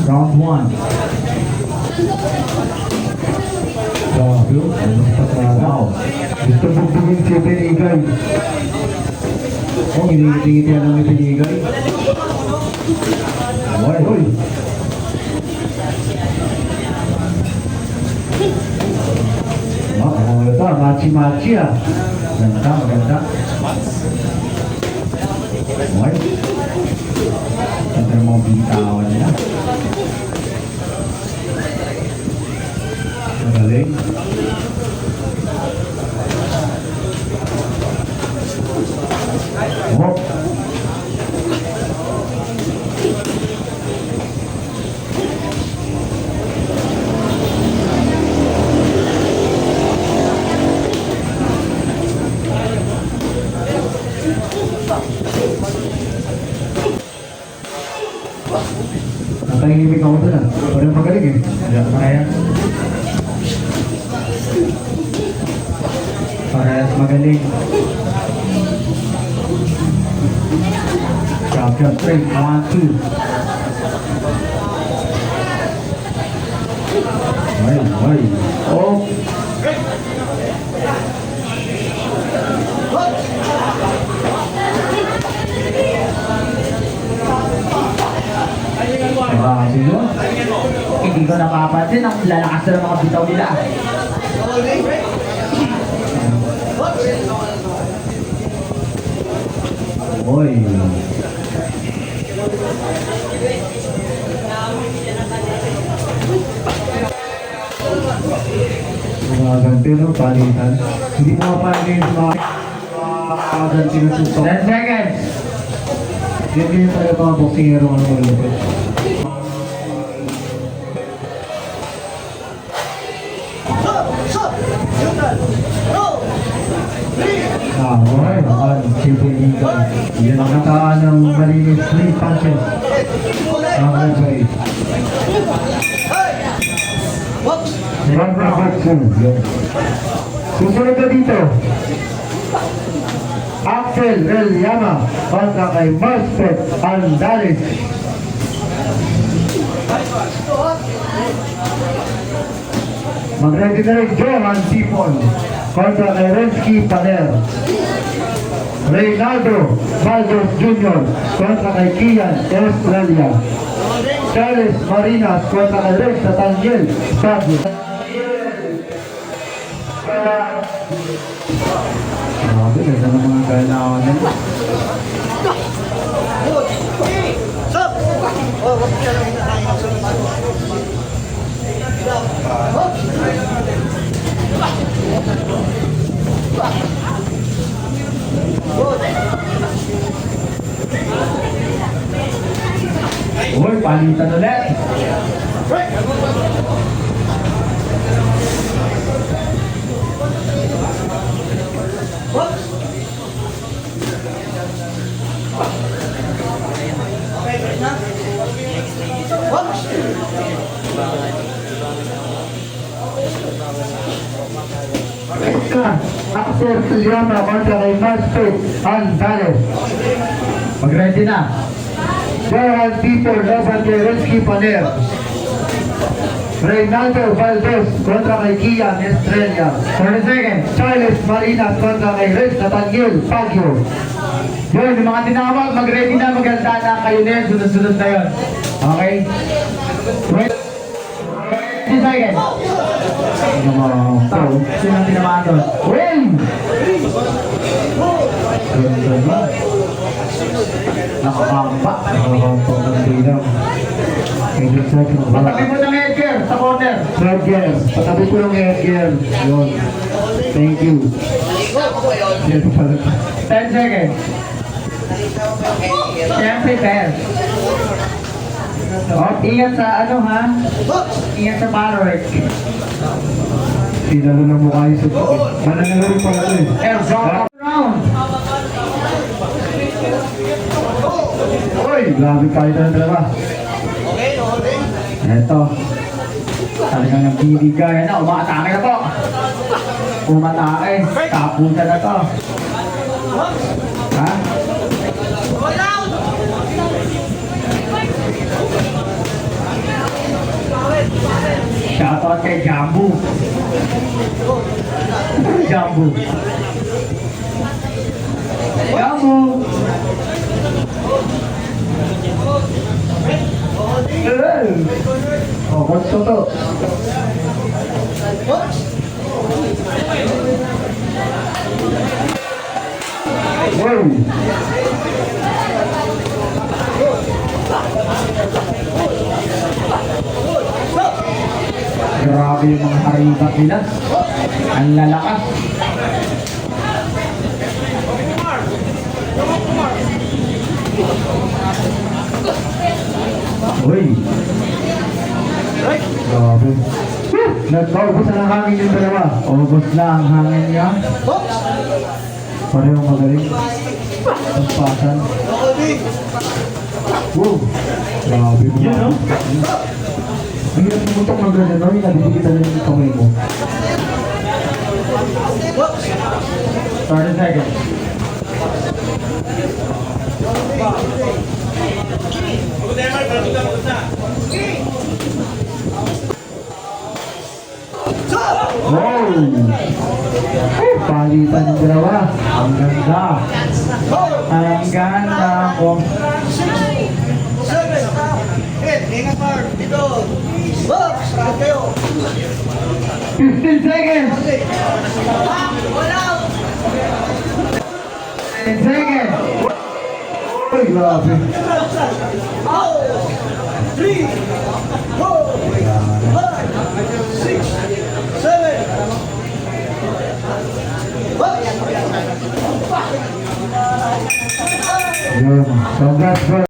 Round 1. Grabe, ano patragaw. Gusto bugbugin si Pinigay. Oh, hinihiti-hiti yan ang Pinigay. Hoy, hoy. Ito, machi-machi ah. Maganda, maganda. Hoy. Ito yung mga bitawan nila. Magaling. Oh. Natahimik ako doon ah. Parang magaling eh. Kaya. Parehas magaling. Champion straight, 1, 2. Ay, ay. Oh. Sino? Hindi ko napapansin ang lalakas na mga bitaw nila. Oy. Mga ganti no, palitan. Hindi mo mapanin sa mga ganti na susok. 10 seconds! Yan din tayo mga boksingero ng malupit. Okay, naman, simple dito. Yan ang nataan ng malinis 3 punches. Ang referee. Round number 2. Susunod na dito. Axel Reliama kontra kay Marspet Andales. Mag-ready na rin Johan Tipon kontra kay Rensky Paner. Reynaldo Valdos Jr. kontra kay Kian Estrella. Charles Marinas kontra kay Rex Nathaniel Stadio. Grabe, ganda ng mga kailangan nila. Uy, palitan ulit. Axel Reliama kontra kay Marspet Andales. Mag-ready na. Johan Tipon laban kay Rensky Paner. Reynaldo Valdes kontra kay Kian Estrella. 30 seconds. Charles Marinas kontra kay Rex Nathaniel Stadio. Yun, yung mga tinawag, mag-ready na, maganda na kayo na yun, sunod-sunod na yun. Okay? 20 seconds. Sino ang tinamaan doon? Win! Nakakamba. Nakakamba ng bilang. Patabi mo ng Edgar sa corner. Edgar. Patabi ko ng Edgar. Yun. Thank you. 10 seconds. Siyempre, pair. Oh, ingat sa ano ha? Ingat sa parrot. Sinalo na mukha yung suko. Mananalo rin pala ito eh. Air round. Uy, grabe tayo na dalawa. Eto. Talagang nabibigay na. Umakatake na po. Pumatake. Tapunan na to. Ha? Shoutout kay Jambu. Jambu. Jambu. Oh, gusto to. Wow. Grabe yung mga karibat nila. Ang lalakas. Uy. Grabe. Nagpaubos na ang hangin yung dalawa. Ubos na ang hangin niya. Parehong magaling. Pagpasan. Wow. Grabe mo. Yan, no? Ang hirap pumutok ng gano'n, no? Yung nabibigyan na yung kamay mo. 30 seconds. Wow! Palitan ng dalawa. Ang ganda. Ang ganda ko. 15 seconds. 10 seconds. Uy, grabe. 3, 4, 5, 6, 7, Yun. Congrats, bro.